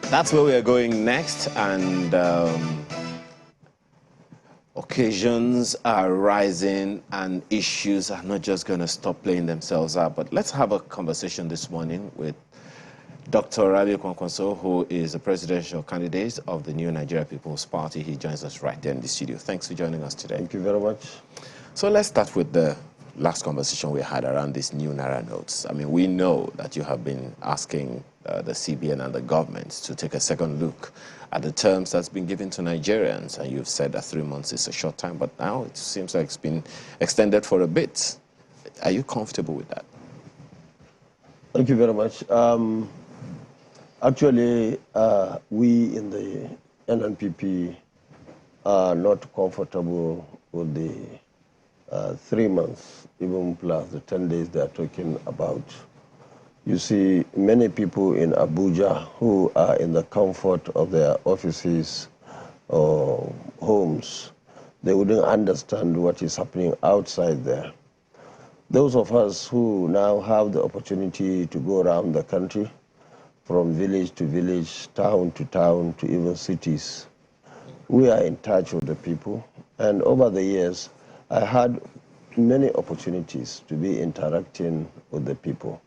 That's where we are going next, and occasions are rising and issues are not just going to stop playing themselves out. But let's have a conversation this morning with Dr. Kwankwaso, who is the presidential candidate of the New Nigeria People's Party. He joins us right there in the studio. Thanks for joining us today. Thank you very much. So let's start with the last conversation we had around these new Naira notes. I mean, we know that you have been asking the CBN and the government to take a second look at the terms that's been given to Nigerians, and you've said that 3 months is a short time, but now it seems like it's been extended for a bit. Are you comfortable with that? Thank you very much. Actually, we in the NNPP are not comfortable with the 3 months, even plus the 10 days they are talking about. You see, many people in Abuja who are in the comfort of their offices or homes, they wouldn't understand what is happening outside there. Those of us who now have the opportunity to go around the country, from village to village, town to town, to even cities, we are in touch with the people. And over the years, I had many opportunities to be interacting with the people.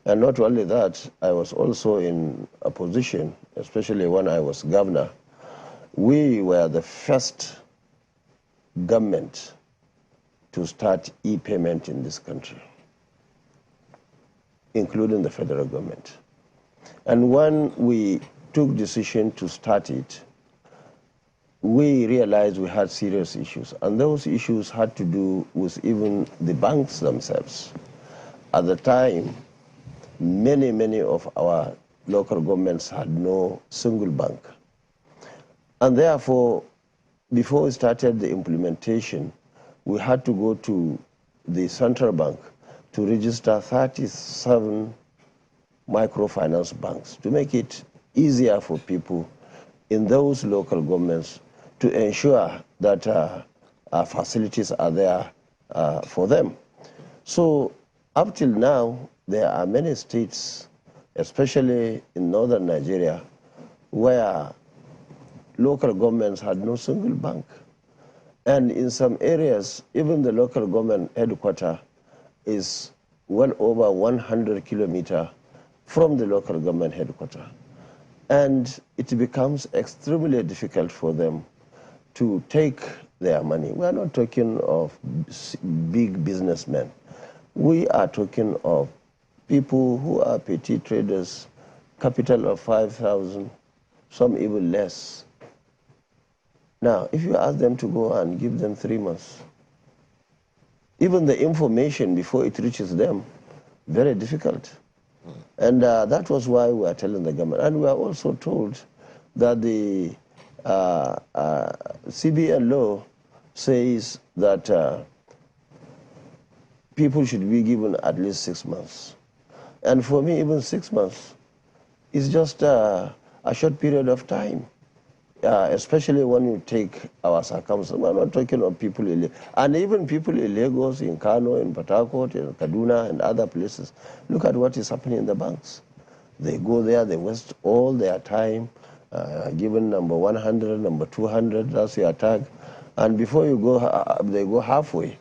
And not only that, I was also in a position, especially when I was governor, we were the first government to start e-payment in this country, including the federal government. And when we took decision to start it, we realized we had serious issues. And those issues had to do with even the banks themselves. At the time, many of our local governments had no single bank. And therefore, before we started the implementation, we had to go to the central bank to register 37 microfinance banks to make it easier for people in those local governments to ensure that our facilities are there for them. So up till now, there are many states, especially in northern Nigeria, where local governments had no single bank. And in some areas, even the local government headquarters is well over 100 kilometers from the local government headquarters. And it becomes extremely difficult for them to take their money. We are not talking of big businessmen. We are talking of people who are petty traders, capital of 5,000, some even less. Now, if you ask them to go and give them 3 months, even the information before it reaches them, very difficult. And that was why we are telling the government. And we are also told that the CBN law says that people should be given at least 6 months. And for me, even 6 months is just a short period of time, especially when you take our circumstances. We're not talking of people in, and even people in Lagos, in Kano, in Port Harcourt, in Kaduna, and other places. Look at what is happening in the banks. They go there, they waste all their time, given number 100, number 200, that's your tag. And before you go, they go halfway,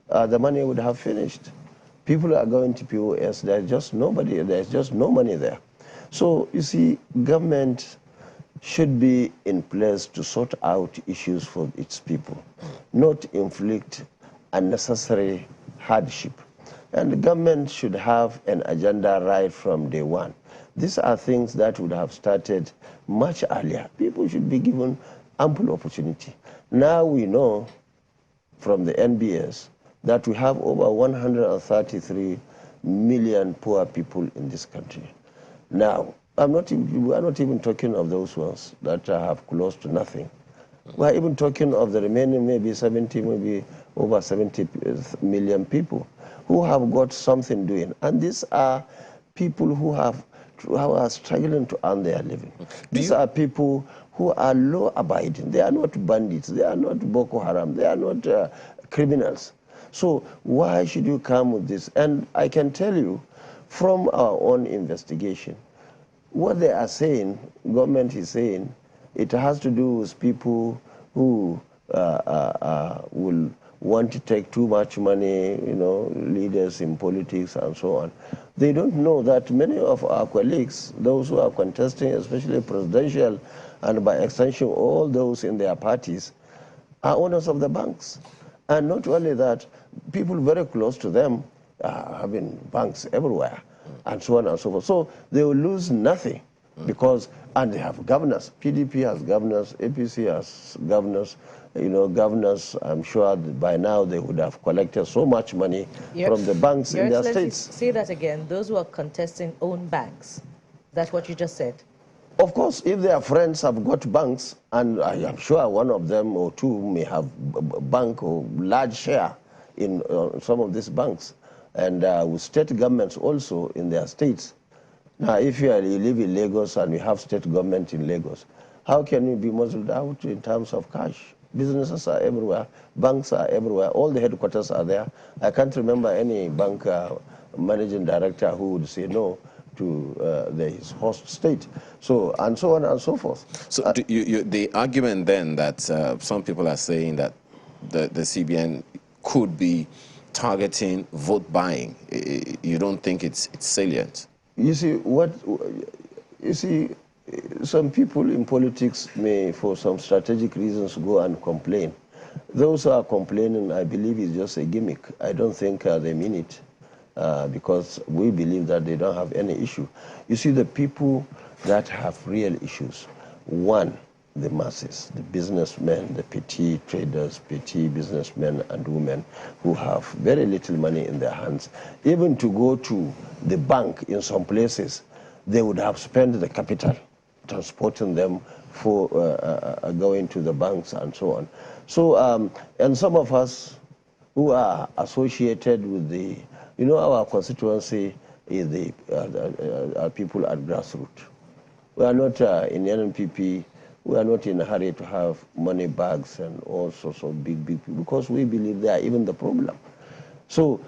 the money would have finished. People are going to POS, there's just nobody, there's just no money there. So you see, government should be in place to sort out issues for its people, not inflict unnecessary hardship. And the government should have an agenda right from day one. These are things that would have started much earlier. People should be given ample opportunity. Now we know from the NBS that we have over 133 million poor people in this country. Now, we're not even talking of those ones that have close to nothing. We're even talking of the remaining maybe over 70 million people who have got something doing. And these are people who are struggling to earn their living. These are people who are law-abiding. They are not bandits. They are not Boko Haram. They are not criminals. So why should you come with this? And I can tell you from our own investigation, what they are saying, government is saying, it has to do with people who will want to take too much money, you know, leaders in politics and so on. They don't know that many of our colleagues, those who are contesting, especially presidential, and by extension all those in their parties, are owners of the banks. And not only that, people very close to them are having banks everywhere, and so on and so forth. So they will lose nothing because, and they have governors. PDP has governors, APC has governors, you know, governors. I'm sure that by now they would have collected so much money from the banks Your in their Excellency, states. say that again. Those who are contesting own banks. That's what you just said. Of course, if their friends have got banks, and I am sure one of them or two may have a bank or large share in some of these banks, and with state governments also in their states. Now, if you live in Lagos and you have state government in Lagos, how can you be muzzled out in terms of cash? Businesses are everywhere, banks are everywhere, all the headquarters are there. I can't remember any bank managing director who would say no to his host state. So, and so on and so forth. So the argument then that some people are saying that the CBN could be targeting vote buying, you don't think it's salient? You see, some people in politics may, for some strategic reasons, go and complain. Those who are complaining, I believe, is just a gimmick. I don't think they mean it. Because we believe that they don't have any issue. You see, the people that have real issues, one, the masses, the businessmen, the petty traders, petty businessmen and women who have very little money in their hands. Even to go to the bank in some places, they would have spent the capital transporting them for going to the banks and so on. So, and some of us who are associated with the, you know, our constituency is the people at grassroots. We are not in NNPP, we are not in a hurry to have money bags and all sorts of big people because we believe they are even the problem. So,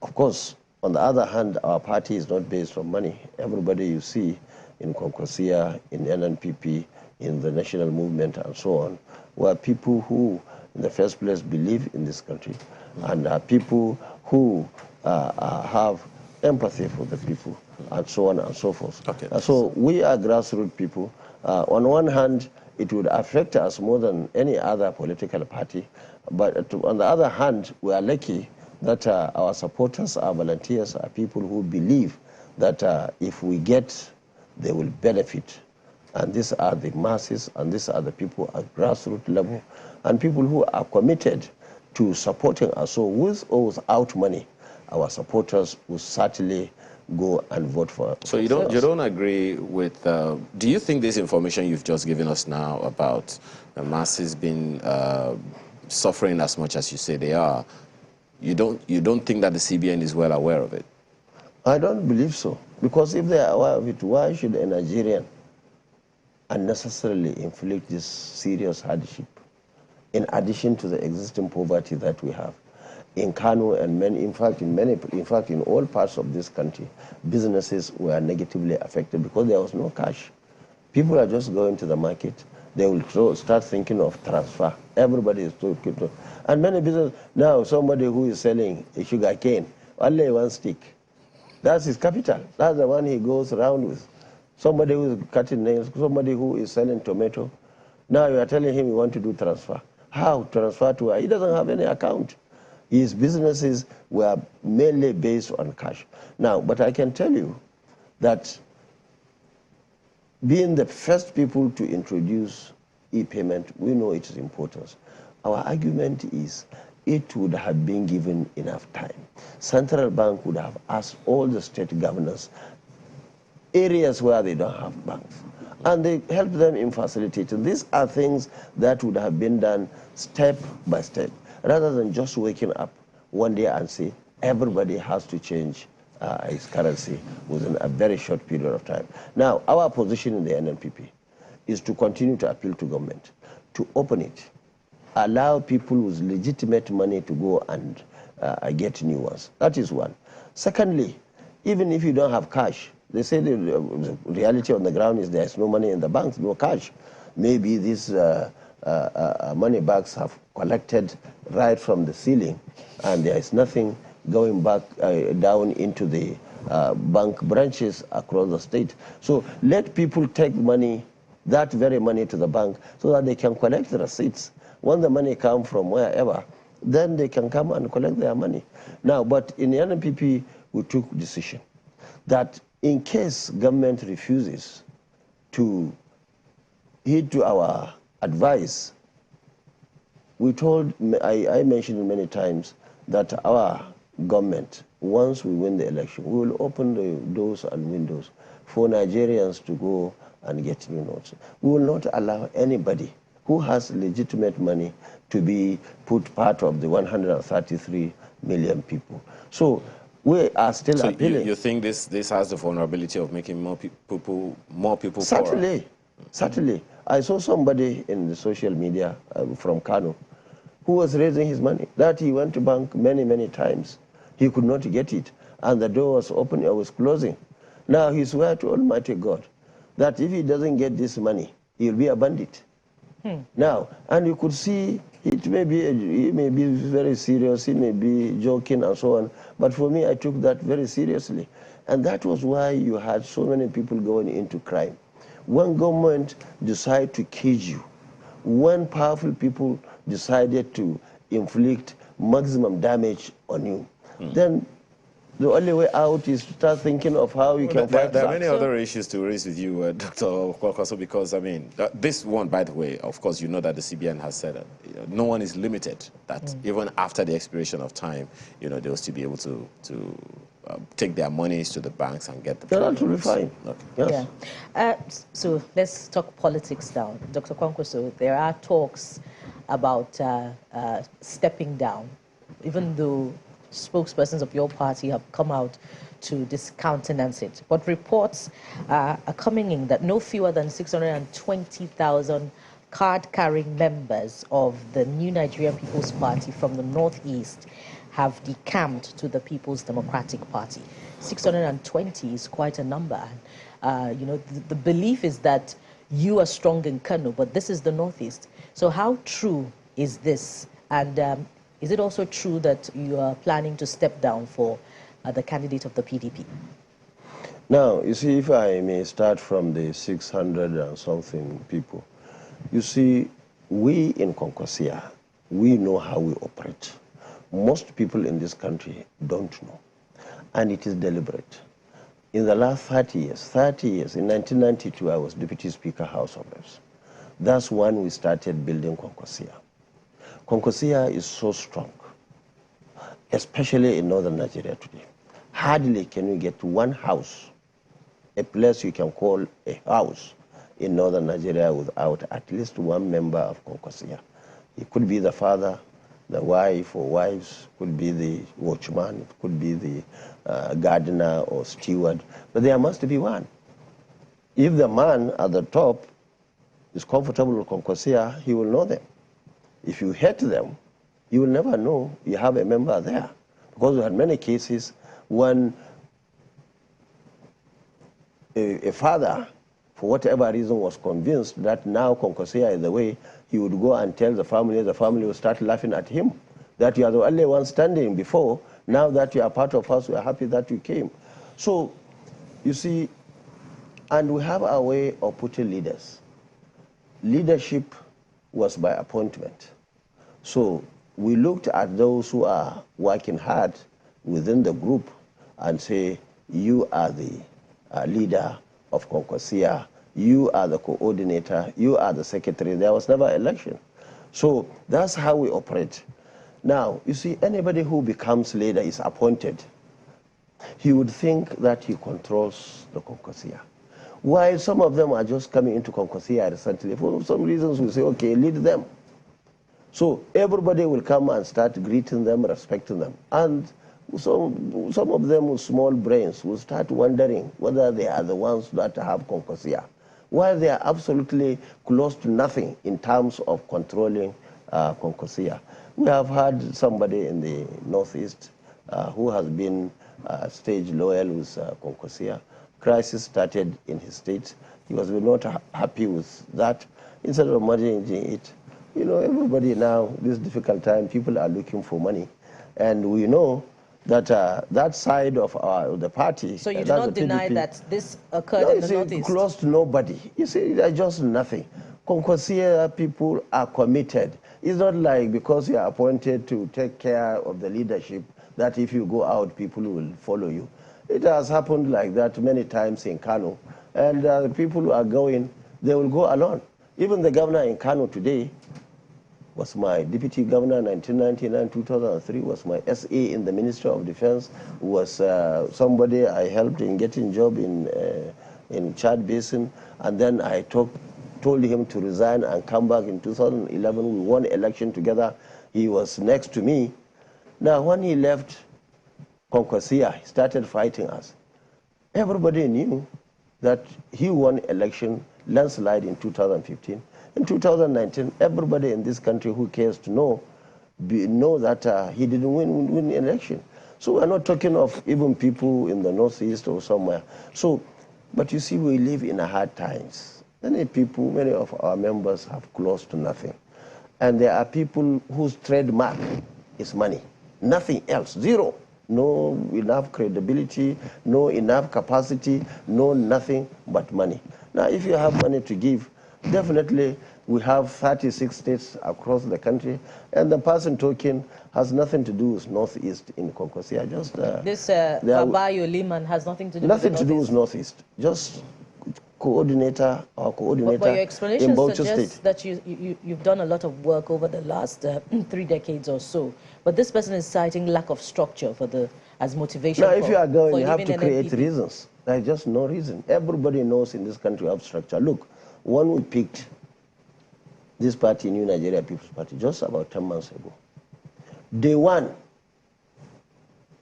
of course, on the other hand, our party is not based on money. Everybody you see in Kwankwaso, in NNPP, in the national movement and so on, were people who, in the first place, believe in this country and are people who have empathy for the people, and so on and so forth. Okay. So we are grassroots people. On one hand, it would affect us more than any other political party, but on the other hand, we are lucky that our supporters, our volunteers, are people who believe that if we get, they will benefit. And these are the masses, and these are the people at grassroots level, and people who are committed to supporting us. So with or without money, our supporters will certainly go and vote for us. So you don't agree with, do you think this information you've just given us now about the masses being suffering as much as you say they are, you don't think that the CBN is well aware of it? I don't believe so. Because if they are aware of it, why should a Nigerian unnecessarily inflict this serious hardship in addition to the existing poverty that we have? In Kano and in fact in all parts of this country, businesses were negatively affected because there was no cash. People are just going to the market. They will start thinking of transfer. Everybody is talking to, and many businesses now. Somebody who is selling a sugar cane, only one stick. That's his capital. That's the one he goes around with. Somebody who is cutting nails. Somebody who is selling tomato. Now you are telling him you want to do transfer. How transfer to? He doesn't have any account. His businesses were mainly based on cash. Now, but I can tell you that being the first people to introduce e-payment, we know its importance. Our argument is it would have been given enough time. Central Bank would have asked all the state governors areas where they don't have banks, and they help them in facilitating. These are things that would have been done step by step, rather than just waking up one day and say everybody has to change its currency within a very short period of time. Now, our position in the NNPP is to continue to appeal to government to open it, allow people with legitimate money to go and get new ones. That is one. Secondly, even if you don't have cash, They say the reality on the ground is there's no money in the banks, no cash. Maybe these money bags have collected right from the ceiling, and there is nothing going back down into the bank branches across the state. So let people take money, that very money, to the bank so that they can collect the receipts. When the money comes from wherever, then they can come and collect their money. Now, but in the NNPP, we took decision that in case government refuses to heed to our advice, we told, I mentioned many times that our government, once we win the election, we will open the doors and windows for Nigerians to go and get new notes. We will not allow anybody who has legitimate money to be put part of the 133 million people. So we are still appealing. You think this has the vulnerability of making more people Certainly, poorer? Certainly. I saw somebody in the social media from Kano who was raising his money, that he went to bank many, many times. He could not get it, and the door was open or was closing. Now he swear to Almighty God that if he doesn't get this money, he'll be a bandit. Now, and you could see it may be, he may be very serious, he may be joking and so on, but for me, I took that very seriously. And that was why you had so many people going into crime. When government decide to cage you, when powerful people decided to inflict maximum damage on you, then the only way out is to start thinking of how you can fight There are back. many other issues to raise with you, Dr. Kwankwaso, because, I mean, this one, by the way, of course, you know that the CBN has said that no one is limited, that even after the expiration of time, they'll still be able to take their monies to the banks and get the That will be fine. Okay. Yes. Yeah. So let's talk politics now. Dr. Kwankwaso, there are talks about stepping down, even though spokespersons of your party have come out to discountenance it. But reports are coming in that no fewer than 620,000 card-carrying members of the New Nigerian People's Party from the Northeast have decamped to the People's Democratic Party. 620 is quite a number. The belief is that you are strong in Kano, but this is the Northeast. So how true is this? And is it also true that you are planning to step down for the candidate of the PDP? Now, you see, if I may start from the 600 and something people, you see, we in Kwankwaso, we know how we operate. Most people in this country don't know, and it is deliberate. In the last 30 years, in 1992, I was Deputy Speaker, House of Reps. That's when we started building Kwankwaso. Kwankwaso is so strong, especially in northern Nigeria today. Hardly can you get one house, a place you can call a house in northern Nigeria without at least one member of Kwankwaso. It could be the father, the wife or wives, could be the watchman, it could be the gardener or steward, but there must be one. If the man at the top is comfortable with Kwankwaso, he will know them. If you hate them, you will never know you have a member there. Because we had many cases when a father, for whatever reason, was convinced that now Kwankwaso is the way, he would go and tell the family would start laughing at him, that you are the only one standing before, now that you are part of us, we are happy that you came. So, you see, and we have our way of putting leaders. Leadership was by appointment. So we looked at those who are working hard within the group and say, you are the leader of Kwankwaso, you are the coordinator, you are the secretary. There was never election. So that's how we operate. Now, you see, anybody who becomes leader is appointed. He would think that he controls the Kwankwaso. While some of them are just coming into Kwankwaso recently, for some reasons we say, okay, lead them. So everybody will come and start greeting them, respecting them. And some of them with small brains will start wondering whether they are the ones that have Kwankwaso, while they are absolutely close to nothing in terms of controlling Kwankwaso. We have had somebody in the Northeast who has been stage loyal with Kwankwaso, crisis started in his state. He was not happy with that. Instead of managing it, you know, everybody now, this difficult time, people are looking for money. And we know that that side of the party... So you do not deny PDP, that this occurred in the Northeast? Close to nobody. You see, they're just nothing. Kwankwaso people are committed. It's not like because you are appointed to take care of the leadership that if you go out, people will follow you. It has happened like that many times in Kano. And the people who are going, they will go alone. Even the governor in Kano today was my deputy governor in 1999, 2003, was my SA in the Ministry of Defense, was somebody I helped in getting job in Chad Basin, and then I told him to resign and come back in 2011. We won election together. He was next to me. Now, when he left Kwankwaso, he started fighting us. Everybody knew that he won election landslide in 2015. In 2019, everybody in this country who cares to know that he didn't win election. So we're not talking of even people in the Northeast or somewhere. So, but you see, we live in hard times. Many people, many of our members have close to nothing. And there are people whose trademark is money. Nothing else, zero. No enough credibility, no enough capacity, no nothing but money. Now, if you have money to give, definitely we have 36 states across the country, and the person talking has nothing to do with Northeast in Kwankwaso. Just this Babayo Liman has nothing to do with nothing to do with Northeast. Just coordinator or coordinator. But your explanation in Bauchi suggests State. that you've done a lot of work over the last 3 decades or so. But this person is citing lack of structure as motivation. Now, if you are going, you have to create NNPP. reasons. There's just no reason. Everybody knows in this country we have structure. Look, when we picked this party, New Nigeria People's Party, just about 10 months ago, day one,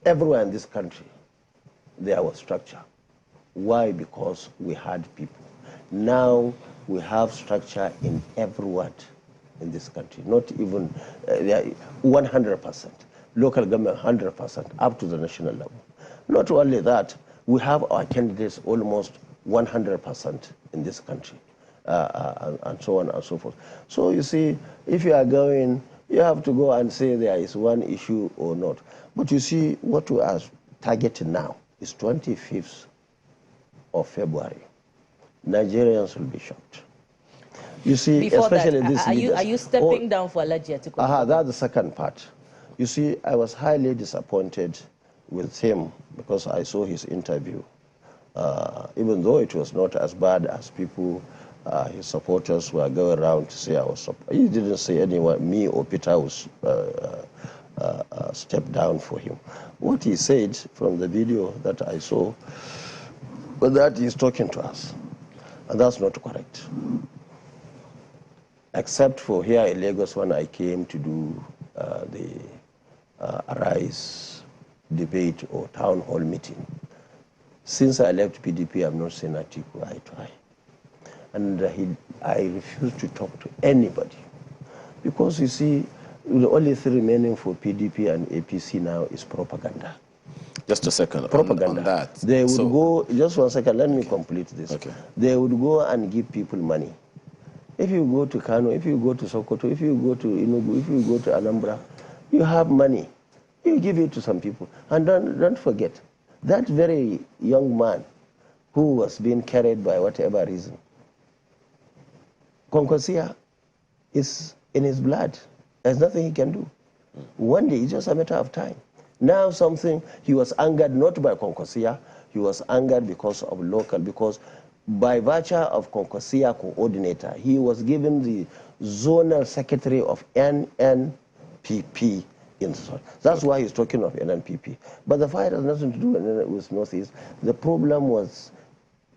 everywhere in this country, there was structure. Why? Because we had people. Now we have structure in every ward in this country, not even 100%. Local government 100%, up to the national level. Not only that, we have our candidates almost 100% in this country, and so on and so forth. So you see, if you are going, you have to go and say there is one issue or not. But you see, what we are targeting now is 25th of February. Nigerians will be shocked. You see, Before especially that, these are you stepping down for Alhaji Atiku? That's the second part. You see, I was highly disappointed with him because I saw his interview. Even though it was not as bad as people, his supporters were going around to say I was. He didn't say anyone, me or Peter was stepped down for him. What he said from the video that I saw was that he's talking to us, and that's not correct. Except for here in Lagos when I came to do the Arise debate or town hall meeting. Since I left PDP, I've not seen Atiku eye to eye. And I refuse to talk to anybody. Because you see, the only thing remaining for PDP and APC now is propaganda. Just a second. Propaganda. On that. They would go, just one second, let me complete this. Okay. They would go and give people money. If you go to Kano, if you go to Sokoto, if you go to Enugu, if you go to Anambra, you have money. You give it to some people. And don't forget, that very young man who was being carried by whatever reason, Kwankwaso is in his blood. There's nothing he can do. One day, it's just a matter of time. Now he was angered not by Kwankwaso, he was angered because of local, because by virtue of Kwankwaso coordinator, he was given the zonal secretary of NNPP in the South. That's why he's talking of NNPP. But the fight has nothing to do with Northeast. The problem was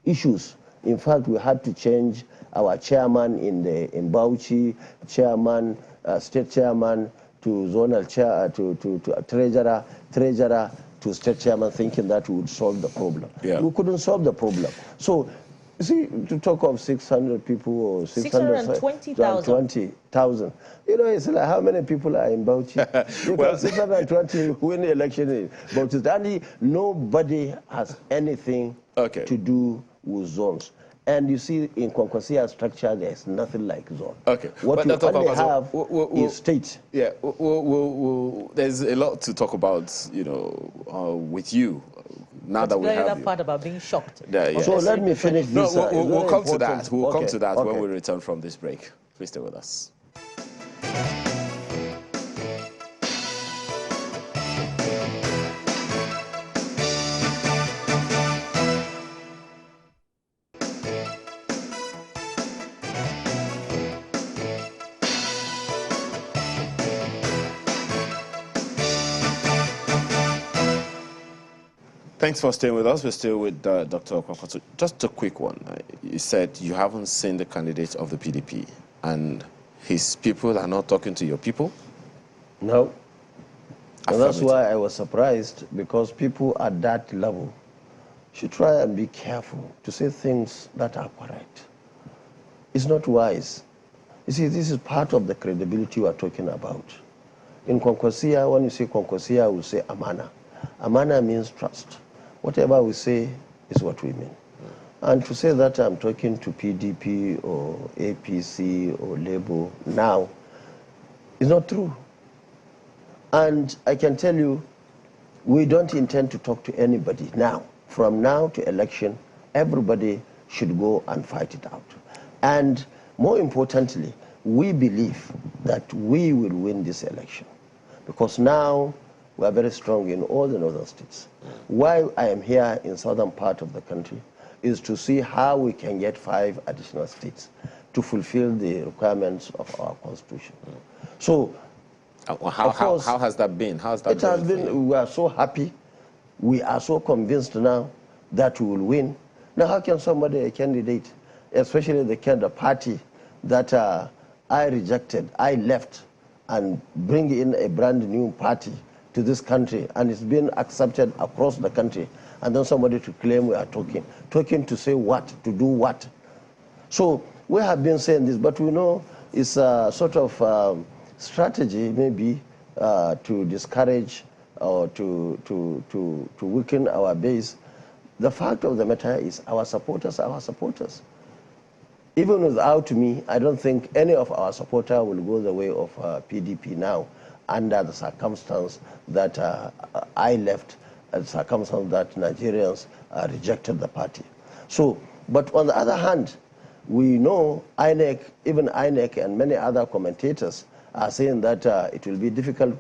issues. In fact, we had to change our chairman in Bauchi, chairman, state chairman, to zonal chair, to treasurer to state chairman, thinking that we would solve the problem. Yeah. We couldn't solve the problem. So See, to talk of 600 people or 620,000. You know, it's like how many people are in Bauchi? Well, Because 620 win the election in Bauchi. And nobody has anything to do with zones. And you see, in Kwankwaso structure, there's nothing like zone. Okay. What you only have is state. Yeah, there's a lot to talk about, you know, with you. Now that we have that part about being shocked. Yeah. So let me finish this. No, we'll come to that. We'll come to that Okay. when we return from this break. Please stay with us. Thanks for staying with us. We're still with Dr. Kwankwaso. Just a quick one. You said you haven't seen the candidate of the PDP, and his people are not talking to your people? No. And that's why I was surprised, because people at that level should try and be careful to say things that are correct. It's not wise. You see, this is part of the credibility we are talking about. In Kwankwaso, when you say Kwankwaso, we say Amana. Amana means trust. Whatever we say is what we mean. And to say that I'm talking to PDP or APC or Labour now is not true. And I can tell you, we don't intend to talk to anybody now. From now to election, everybody should go and fight it out. And more importantly, we believe that we will win this election, because now we are very strong in all the northern states. Why I am here in southern part of the country is to see how we can get 5 additional states to fulfill the requirements of our constitution. So, how has that been? How has that it has been? We are so happy. We are so convinced now that we will win. Now, how can somebody, a candidate, especially the party that I rejected, I left, and bring in a brand new party to this country, and it's been accepted across the country, and then somebody to claim we are talking to say what, to do what? So we have been saying this, but we know it's a sort of strategy maybe to discourage or to weaken our base. The fact of the matter is our supporters are our supporters. Even without me, I don't think any of our supporters will go the way of PDP now, under the circumstance that I left, the circumstance that Nigerians rejected the party. So, but on the other hand, we know INEC, even INEC and many other commentators are saying that it will be difficult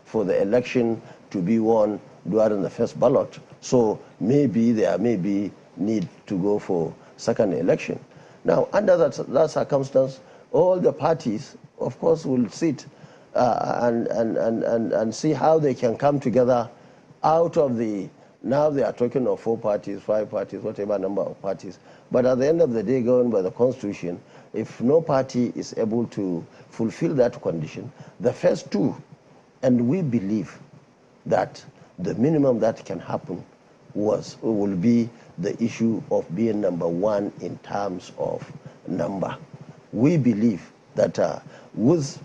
for the election to be won during the first ballot. So maybe there may be need to go for second election. Now, under that circumstance, all the parties, of course, will sit and see how they can come together out of the, now they are talking of 4 parties, 5 parties, whatever number of parties. But at the end of the day, going by the Constitution, if no party is able to fulfill that condition, the first 2, and we believe that the minimum that can happen will be the issue of being number 1 in terms of number. We believe that with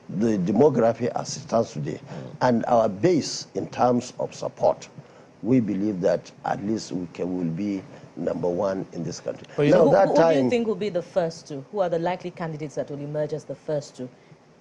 the demography as it stands today and our base in terms of support, we believe that at least we will be number 1 in this country. Now, who do you think will be the first 2? Who are the likely candidates that will emerge as the first 2?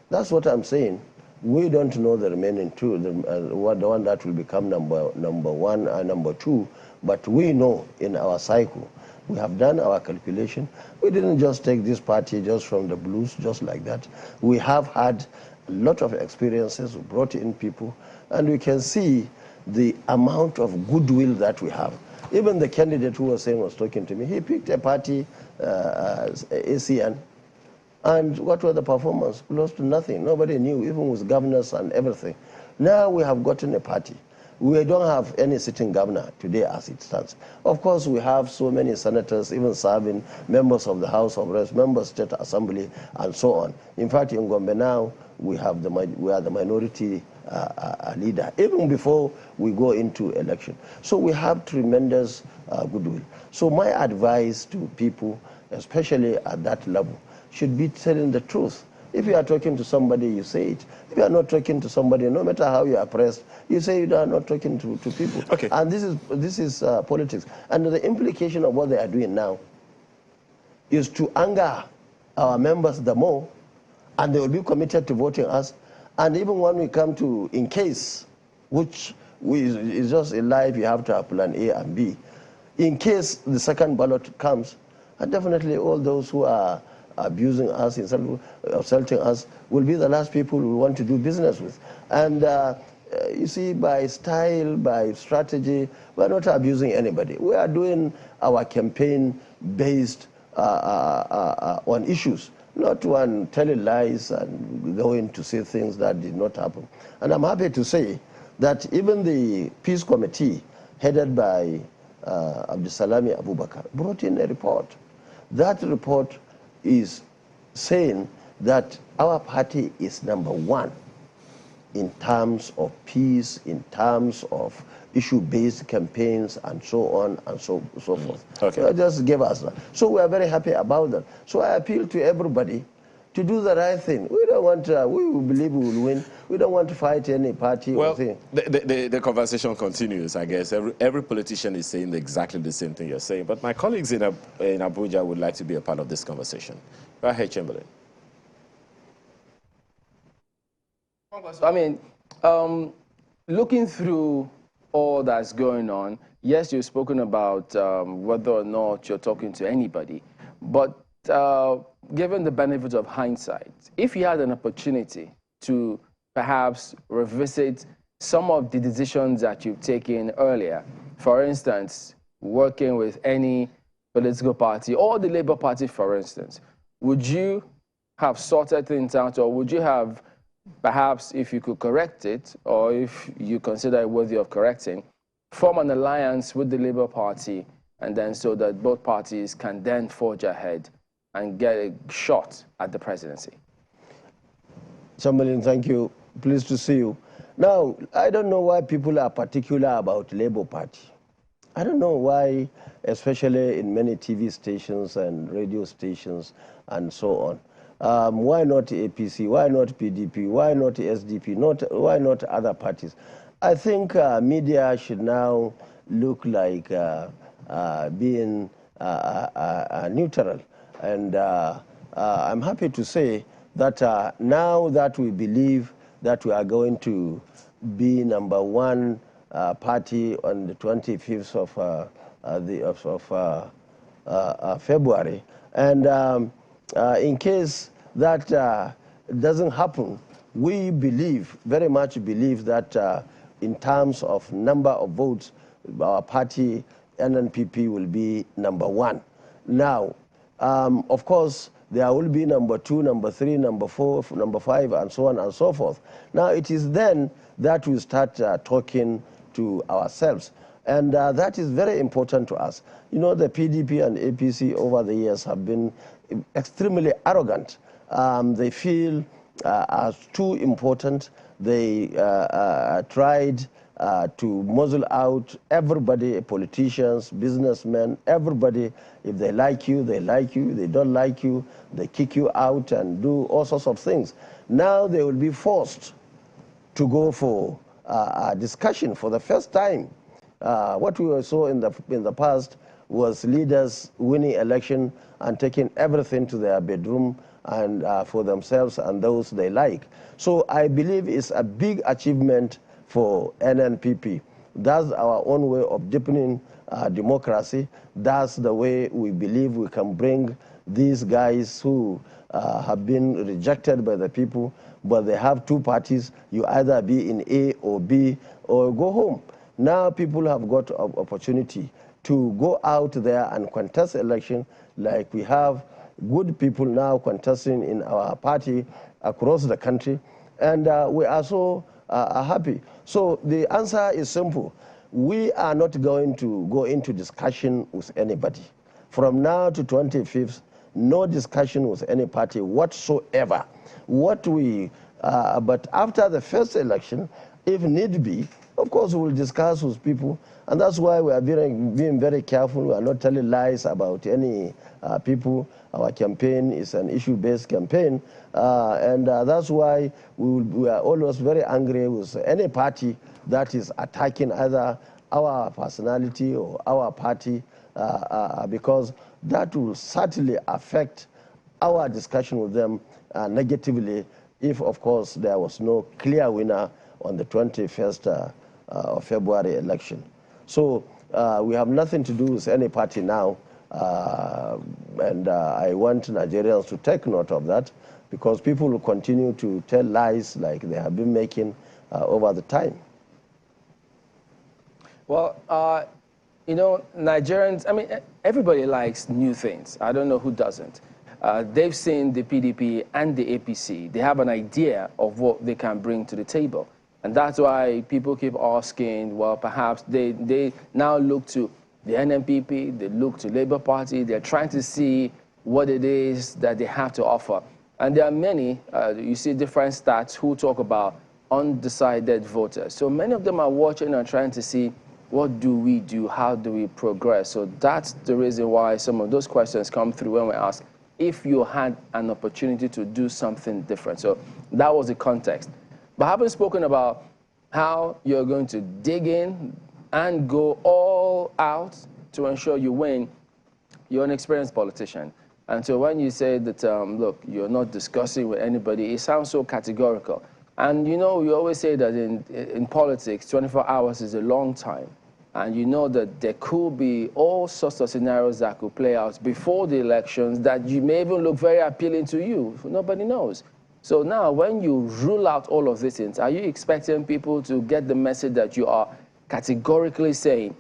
That's what I'm saying. We don't know the remaining 2, the one that will become number 1 and number 2, but we know in our cycle, we have done our calculation. We didn't just take this party just from the blues, just like that. We have had a lot of experiences, we brought in people, and we can see the amount of goodwill that we have. Even the candidate who was talking to me, he picked a party, ACN, and what were the performance? Close to nothing. Nobody knew, even with governors and everything. Now we have gotten a party. We don't have any sitting governor today as it stands. Of course, we have so many senators, even serving members of the House of Reps, members of the State Assembly, and so on. In fact, in Gombe now, we are the minority leader, even before we go into election. So we have tremendous goodwill. So my advice to people, especially at that level, should be telling the truth. If you are talking to somebody, you say it. If you are not talking to somebody, no matter how you are pressed, you say you are not talking to people. Okay. And this is politics. And the implication of what they are doing now is to anger our members the more, and they will be committed to voting us. And even when we come to, in case, which is just in life, you have to have plan A and B. In case the second ballot comes, and definitely all those who are abusing us, insulting us, will be the last people we want to do business with. And you see, by style, by strategy, we're not abusing anybody. We are doing our campaign based on issues, not on telling lies and going to say things that did not happen. And I'm happy to say that even the Peace Committee, headed by Abdusalami Abubakar, brought in a report. That report is saying that our party is #1 in terms of peace, in terms of issue-based campaigns, and so on and so forth. Okay. So just give us that. So we are very happy about that. So I appeal to everybody to do the right thing. We don't want to, we believe we will win. We don't want to fight any party Well, or thing. the conversation continues, I guess. Every politician is saying exactly the same thing you're saying. But my colleagues in Abuja would like to be a part of this conversation. Go ahead, Chamberlain. I mean, looking through all that's going on, yes, you've spoken about whether or not you're talking to anybody, but given the benefit of hindsight, if you had an opportunity to perhaps revisit some of the decisions that you've taken earlier, for instance, working with any political party or the Labour Party, for instance, would you have sorted things out, or would you have, perhaps if you could correct it, or if you consider it worthy of correcting, form an alliance with the Labour Party, and then so that both parties can then forge ahead and get a shot at the presidency? Chamberlain, thank you. Pleased to see you. Now, I don't know why people are particular about Labour Party. I don't know why, especially in many TV stations and radio stations and so on. Why not APC? Why not PDP? Why not SDP? Why not other parties? I think media should now look like being neutral. And I'm happy to say that now that we believe that we are going to be #1 party on the 25th of February, and in case that doesn't happen, we believe, very much believe that in terms of number of votes, our party, NNPP, will be #1. Now, of course, there will be #2, #3, #4, #5, and so on and so forth. Now, it is then that we start talking to ourselves. And that is very important to us. You know, the PDP and APC over the years have been extremely arrogant. They feel as too important. They tried to muzzle out everybody, politicians, businessmen, everybody. If they like you, they like you. They don't like you, they kick you out and do all sorts of things. Now they will be forced to go for a discussion for the first time. What we saw in the past was leaders winning election and taking everything to their bedroom and for themselves and those they like. So I believe it's a big achievement for NNPP. That's our own way of deepening democracy. That's the way we believe we can bring these guys who have been rejected by the people, but they have two parties. You either be in A or B or go home. Now people have got an opportunity to go out there and contest election, like we have good people now contesting in our party across the country, and we are so happy. So the answer is simple. We are not going to go into discussion with anybody. From now to 25th, no discussion with any party whatsoever. But after the first election, if need be, Of course, we will discuss with people, and that's why we are being very careful. We are not telling lies about any people. Our campaign is an issue-based campaign, and that's why we are always very angry with any party that is attacking either our personality or our party, because that will certainly affect our discussion with them negatively if, of course, there was no clear winner on the 21st of February election. So we have nothing to do with any party now, and I want Nigerians to take note of that, because people will continue to tell lies like they have been making over the time. Well, you know, Nigerians, I mean, everybody likes new things. I don't know who doesn't. They've seen the PDP and the APC. They have an idea of what they can bring to the table. And that's why people keep asking, well, perhaps they now look to the NNPP, they look to Labour Party, they're trying to see what it is that they have to offer. And there are many, you see different stats who talk about undecided voters. So many of them are watching and trying to see, what do we do? How do we progress? So that's the reason why some of those questions come through when we ask if you had an opportunity to do something different. So that was the context. But having spoken about how you're going to dig in and go all out to ensure you win, you're an experienced politician. And so when you say that, look, you're not discussing with anybody, it sounds so categorical. And you know, we always say that in politics, 24 hours is a long time. And you know that there could be all sorts of scenarios that could play out before the elections that you may even look very appealing to you. Nobody knows. So now, when you rule out all of these things, are you expecting people to get the message that you are categorically saying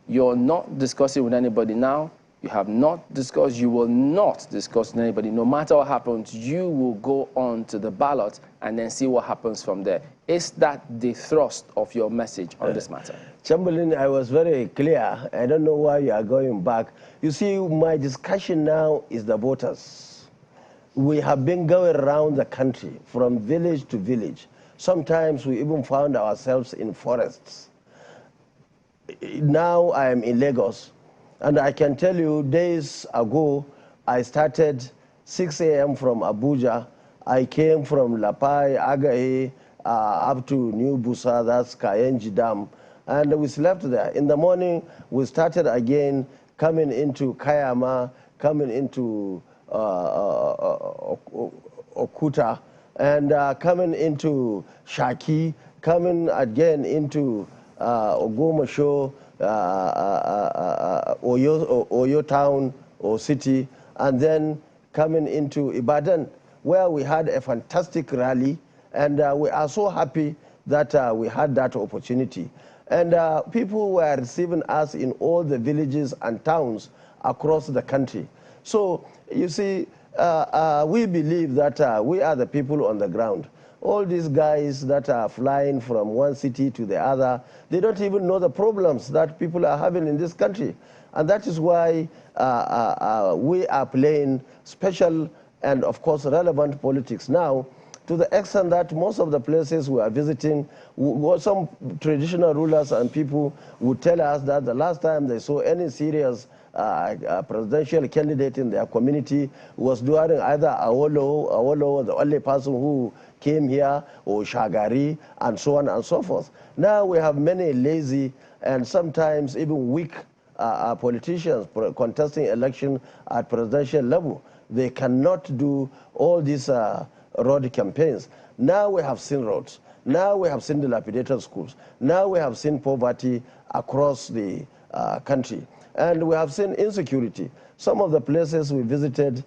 you're not discussing with anybody now, you have not discussed, you will not discuss with anybody, no matter what happens, you will go on to the ballot and then see what happens from there? Is that the thrust of your message on this matter? Chamberlain, I was very clear. I don't know why you are going back. You see, my discussion now is the voters. We have been going around the country from village to village. Sometimes we even found ourselves in forests. Now I am in Lagos, and I can tell you days ago, I started 6 a.m. from Abuja. I came from Lapai, Agahe, up to New Busa, that's Kayenji Dam, and we slept there. In the morning, we started again coming into Kayama, coming into Okuta, and coming into Shaki, coming again into Ogomosho, Oyo town or city, and then coming into Ibadan, where we had a fantastic rally, and we are so happy that we had that opportunity. And people were receiving us in all the villages and towns across the country. So, you see, we believe that we are the people on the ground. All these guys that are flying from one city to the other, they don't even know the problems that people are having in this country. And that is why we are playing special and, of course, relevant politics now, to the extent that most of the places we are visiting, some traditional rulers and people would tell us that the last time they saw any serious presidential candidate in their community was during either Awolo, the only person who came here, or Shagari, and so on and so forth. Now we have many lazy and sometimes even weak politicians contesting election at presidential level. They cannot do all these road campaigns. Now we have seen roads. Now we have seen dilapidated schools. Now we have seen poverty across the country. And we have seen insecurity. Some of the places we visited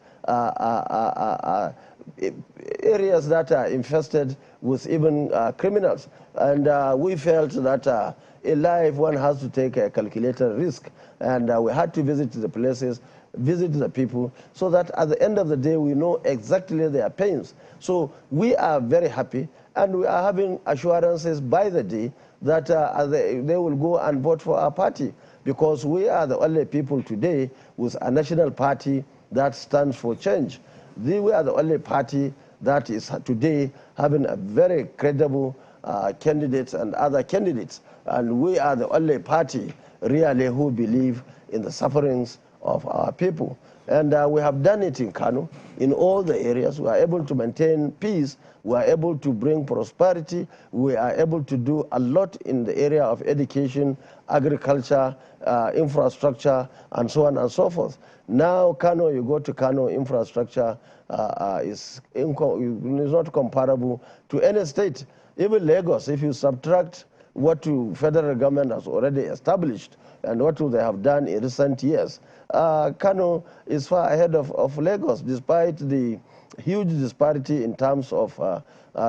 areas that are infested with even criminals. And we felt that in life one has to take a calculated risk. And we had to visit the places, visit the people, so that at the end of the day we know exactly their pains. So we are very happy, and we are having assurances by the day that they will go and vote for our party, because we are the only people today with a national party that stands for change. We are the only party that is today having a very credible candidates and other candidates. And we are the only party really who believe in the sufferings of our people. And we have done it in Kano, in all the areas. We are able to maintain peace. We are able to bring prosperity. We are able to do a lot in the area of education, agriculture, infrastructure, and so on and so forth. Now, Kano, you go to Kano, infrastructure is not comparable to any state. Even Lagos, if you subtract what the federal government has already established and what they have done in recent years, Kano is far ahead of Lagos, despite the huge disparity in terms of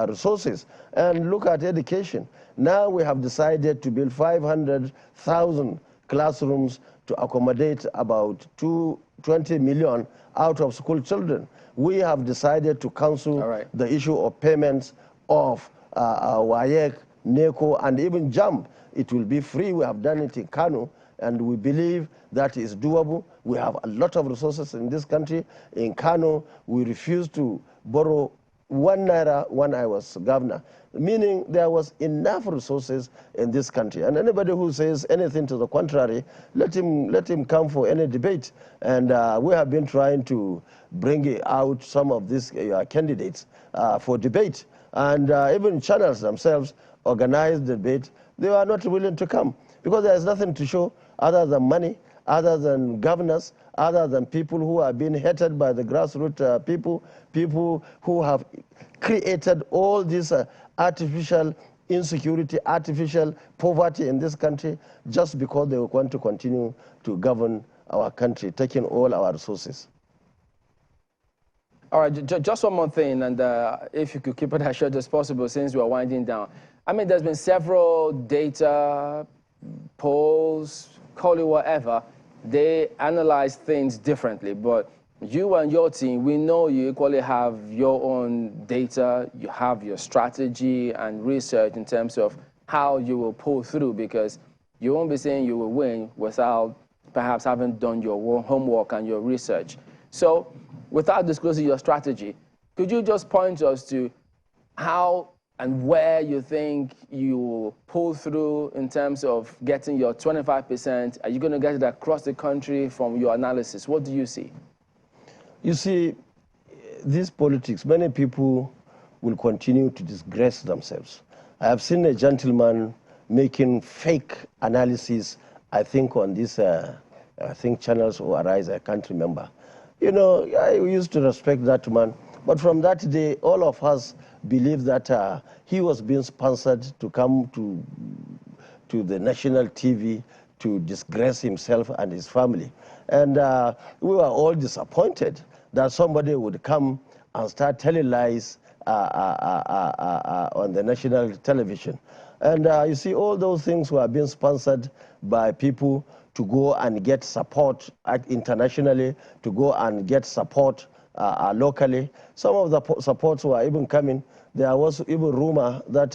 resources. And look at education. Now we have decided to build 500,000 classrooms to accommodate about 20 million out of school children. We have decided to cancel the issue of payments of WAEC, NECO, and even JAMB. It will be free. We have done it in Kano, and we believe that is doable. We have a lot of resources in this country. In Kano, we refused to borrow 1 naira when I was governor, meaning there was enough resources in this country. And anybody who says anything to the contrary, let him come for any debate. And we have been trying to bring out some of these candidates for debate. And even channels themselves organized debate. They were not willing to come because there is nothing to show other than money, other than governors, other than people who are being hated by the grassroots people who have created all this artificial insecurity, artificial poverty in this country just because they want to continue to govern our country, taking all our resources. All right, just one more thing, and if you could keep it as short as possible since we are winding down. I mean, there's been several data, polls, call it whatever. They analyze things differently, but you and your team, we know you equally have your own data, you have your strategy and research in terms of how you will pull through, because you won't be saying you will win without perhaps having done your homework and your research. So, without disclosing your strategy, could you just point us to how and where you think you will pull through in terms of getting your 25%? Are you going to get it across the country from your analysis? What do you see? You see, this politics, many people will continue to disgrace themselves. I have seen a gentleman making fake analysis, I think, on this, I think, channels or Arise, I can't remember. You know, I used to respect that man, but from that day, all of us believed that he was being sponsored to come to the national TV to disgrace himself and his family. And we were all disappointed that somebody would come and start telling lies on the national television. And you see, all those things were being sponsored by people to go and get support internationally, to go and get support locally. Some of the supports were even coming. There was even rumor that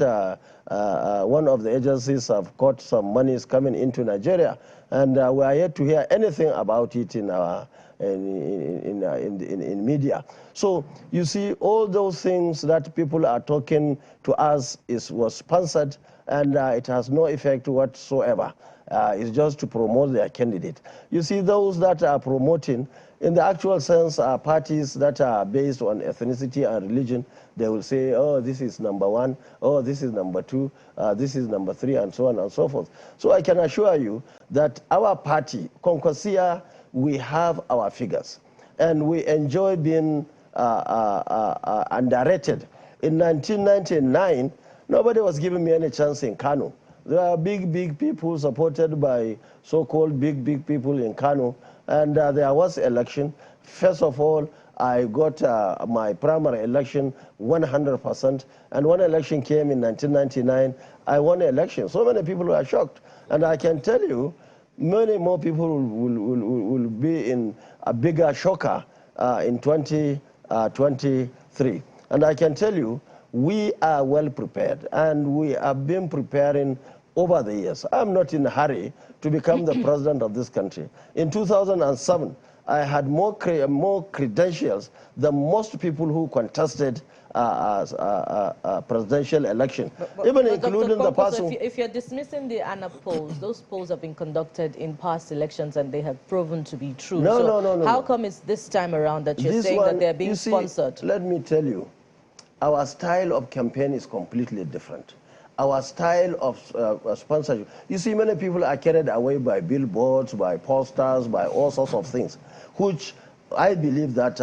one of the agencies have got some monies coming into Nigeria, and we are yet to hear anything about it in media. So you see, all those things that people are talking to us was sponsored, and it has no effect whatsoever. It's just to promote their candidate. You see, those that are promoting, in the actual sense, are parties that are based on ethnicity and religion. They will say, oh, this is number 1, oh, this is number 2, this is number 3, and so on and so forth. So I can assure you that our party, Kwankwaso, we have our figures, and we enjoy being underrated. In 1999, nobody was giving me any chance in Kano. There are big people supported by so-called big people in Kano, and there was election. First of all, I got my primary election 100%, and when election came in 1999, I won the election. So many people were shocked, and I can tell you, many more people will be in a bigger shocker in 2023. And I can tell you, we are well prepared, and we have been preparing over the years. I'm not in a hurry to become the president of this country. In 2007, I had more credentials than most people who contested presidential election, but even Dr. including the Kwankwaso, person. if you're dismissing the ANA polls, those polls have been conducted in past elections and they have proven to be true. No, so no, no, no. How no. come it's this time around that you're This saying one, that they're being you see, sponsored? Let me tell you, our style of campaign is completely different. Our style of sponsorship. You see, many people are carried away by billboards, by posters, by all sorts of things, which I believe that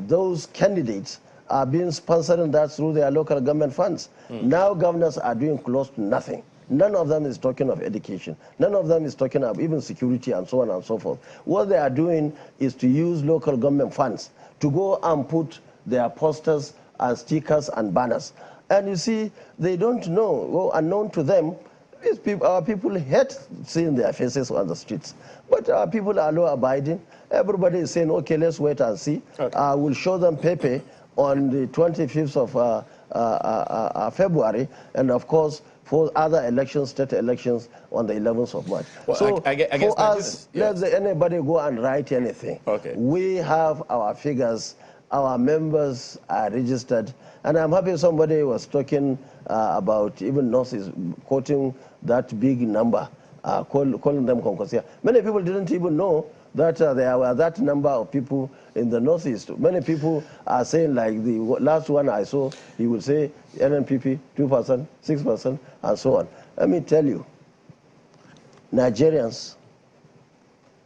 those candidates are being sponsored and that through their local government funds. Now governors are doing close to nothing. None of them is talking of education. None of them is talking of even security and so on and so forth. What they are doing is to use local government funds to go and put their posters and stickers and banners. And you see, they don't know, well, unknown to them, these people, our people hate seeing their faces on the streets. But our people are law-abiding. Everybody is saying, okay, let's wait and see. Okay. We'll show them Pepe on the 25th of February, and of course, for other elections, state elections, on the 11th of March. Well, so I guess for us, yes. Let anybody go and write anything. Okay. We have our figures, our members are registered, and I'm happy somebody was talking about even nurses, quoting that big number, calling them Kwankwaso. Many people didn't even know that there were that number of people in the Northeast. Many people are saying, like the last one I saw, he would say NNPP, 2%, 6%, and so on. Let me tell you, Nigerians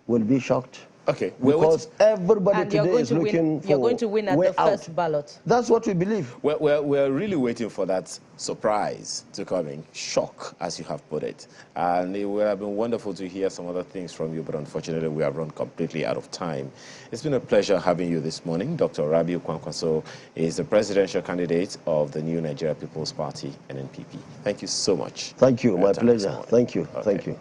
will be shocked. Okay, because everybody today is looking for you're going to win at the first ballot. That's what we believe. We're really waiting for that surprise to come in, shock, as you have put it. And it would have been wonderful to hear some other things from you, but unfortunately we have run completely out of time. It's been a pleasure having you this morning. Dr. Rabiu Kwankwaso is the presidential candidate of the New Nigeria People's Party, NNPP. Thank you so much. Thank you, my pleasure. Thank you, thank you.